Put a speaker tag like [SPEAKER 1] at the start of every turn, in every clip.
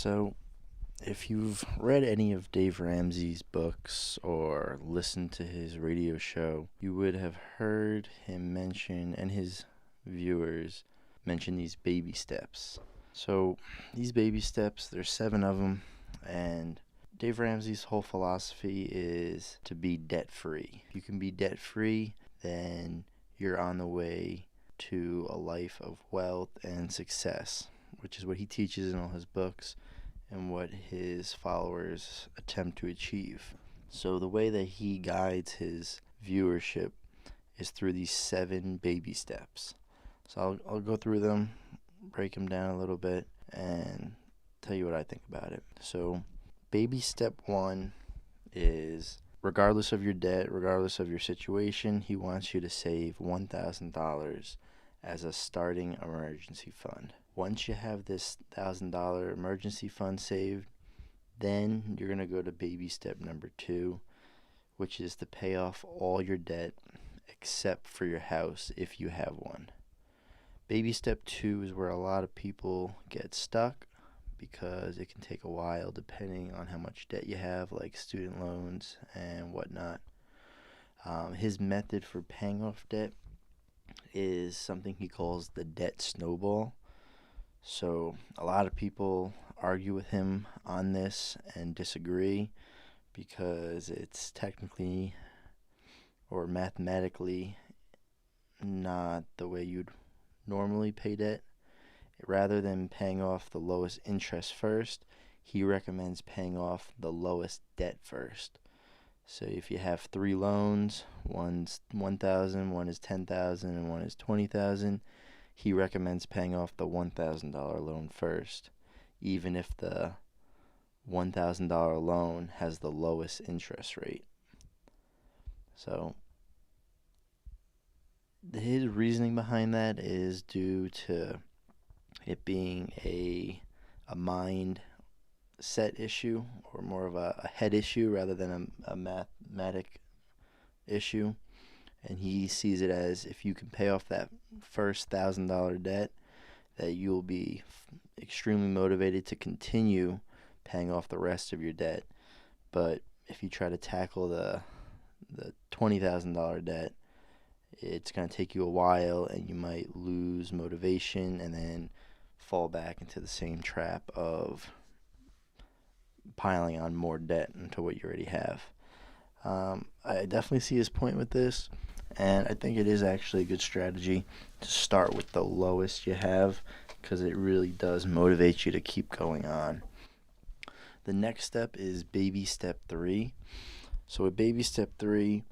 [SPEAKER 1] So, if you've read any of Dave Ramsey's books or listened to his radio show, you would have heard him mention, and his viewers mention, these baby steps. So, these baby steps, there's 7 of them, and Dave Ramsey's whole philosophy is to be debt free. If you can be debt free, then you're on the way to a life of wealth and success, which is what he teaches in all his books and what his followers attempt to achieve. So the way that he guides his viewership is through these 7 baby steps. So I'll go through them, break them down a little bit, and tell you what I think about it. So baby step 1 is, regardless of your debt, regardless of your situation, he wants you to save $1,000 as a starting emergency fund. Once you have this $1,000 emergency fund saved, then you're going to go to baby step number 2, which is to pay off all your debt except for your house if you have one. Baby step 2 is where a lot of people get stuck because it can take a while depending on how much debt you have, like student loans and whatnot. His method for paying off debt is something he calls the debt snowball. So a lot of people argue with him on this and disagree because it's technically or mathematically not the way you'd normally pay debt. Rather than paying off the lowest interest first, he recommends paying off the lowest debt first. So if you have 3 loans, one's $1,000, one is $10,000, and one is $20,000, he recommends paying off the $1,000 loan first, even if the $1,000 loan has the lowest interest rate. So his reasoning behind that is due to it being a mind set issue, or more of a head issue rather than a mathematic issue. And he sees it as, if you can pay off that first $1,000 debt, that you'll be extremely motivated to continue paying off the rest of your debt. But if you try to tackle the $20,000 debt, it's going to take you a while, and you might lose motivation and then fall back into the same trap of piling on more debt into what you already have. I definitely see his point with this, and I think it is actually a good strategy to start with the lowest you have, because it really does motivate you to keep going on. The next step is baby step 3. So with baby step 3,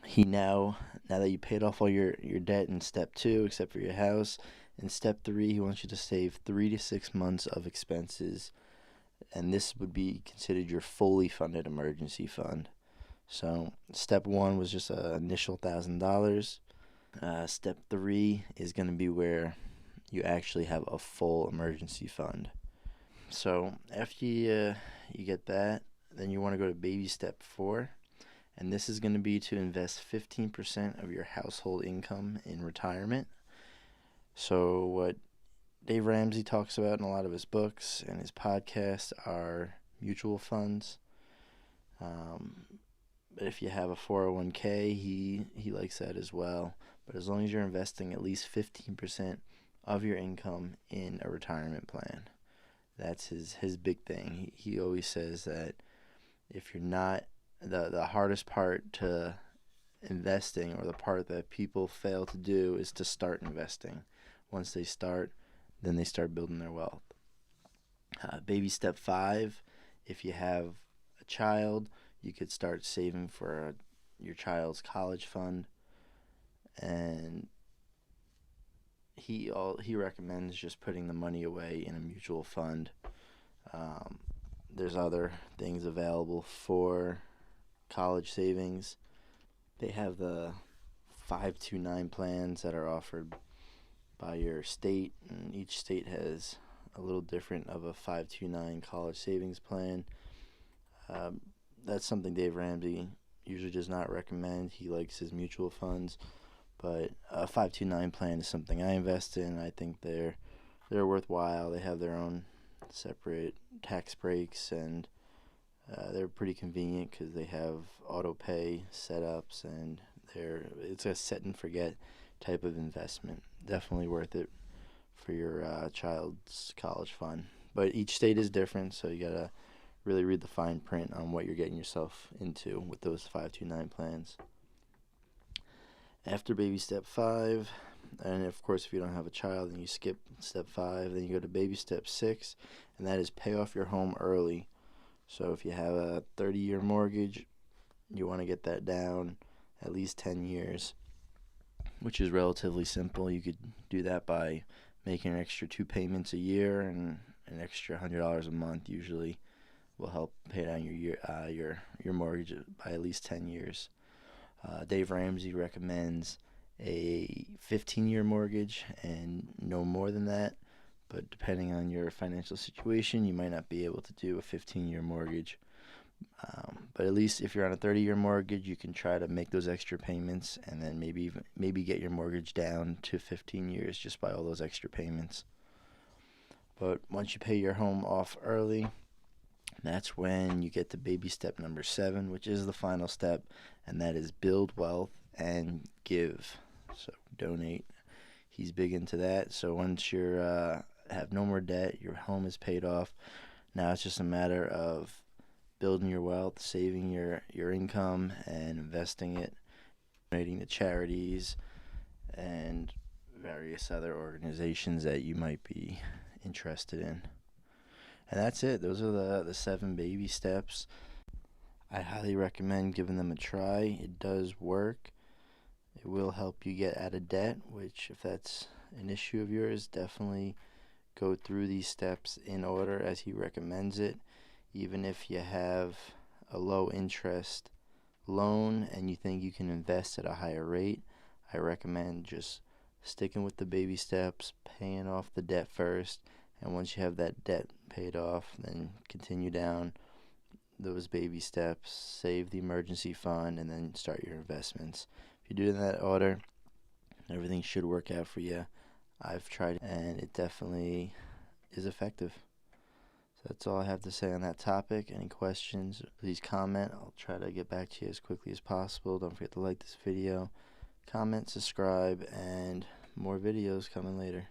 [SPEAKER 1] he now that you paid off all your debt in step 2, except for your house, in step 3, he wants you to save 3 to 6 months of expenses, and this would be considered your fully funded emergency fund. So step 1 was just an initial $1,000. Step 3 is going to be where you actually have a full emergency fund. So after you get that, then you want to go to baby step 4, and this is going to be to invest 15% of your household income in retirement. So what Dave Ramsey talks about in a lot of his books and his podcasts are mutual funds. But if you have a 401k, he likes that as well. But as long as you're investing at least 15% of your income in a retirement plan, that's his big thing. He always says that if you're not, the hardest part to investing, or the part that people fail to do, is to start investing. Once they start, then they start building their wealth. Baby step 5, if you have a child, you could start saving for your child's college fund. And he recommends just putting the money away in a mutual fund. There's other things available for college savings. They have the 529 plans that are offered by your state, and each state has a little different of a 529 college savings plan. That's something Dave Ramsey usually does not recommend. He likes his mutual funds, but a 529 plan is something I invest in. I think they're worthwhile. They have their own separate tax breaks, and they're pretty convenient because they have auto pay setups, and it's a set and forget type of investment. Definitely worth it for your child's college fund. But each state is different, so you gotta really read the fine print on what you're getting yourself into with those 529 plans. After baby step 5, and of course if you don't have a child and you skip step 5, then you go to baby step 6, and that is pay off your home early. So if you have a 30-year mortgage, you want to get that down at least 10 years, which is relatively simple. You could do that by making an extra 2 payments a year, and an extra $100 a month usually will help pay down your mortgage by at least 10 years. Dave Ramsey recommends a 15-year mortgage and no more than that, but depending on your financial situation, you might not be able to do a 15-year mortgage. But at least if you're on a 30-year mortgage, you can try to make those extra payments, and then maybe get your mortgage down to 15 years just by all those extra payments. But once you pay your home off early, that's when you get to baby step number 7, which is the final step, and that is build wealth and give. So donate. He's big into that. So once you have no more debt, your home is paid off. Now it's just a matter of building your wealth, saving your income, and investing it, donating to charities and various other organizations that you might be interested in. And that's it. Those are the 7 baby steps. I highly recommend giving them a try. It does work. It will help you get out of debt, which, if that's an issue of yours, definitely go through these steps in order as he recommends it. Even if you have a low interest loan and you think you can invest at a higher rate, I recommend just sticking with the baby steps, paying off the debt first, and once you have that debt paid off, then continue down those baby steps, save the emergency fund, and then start your investments. If you do it in that order, everything should work out for you. I've tried it, and it definitely is effective. So that's all I have to say on that topic. Any questions, please comment. I'll try to get back to you as quickly as possible. Don't forget to like this video, comment, subscribe, and more videos coming later.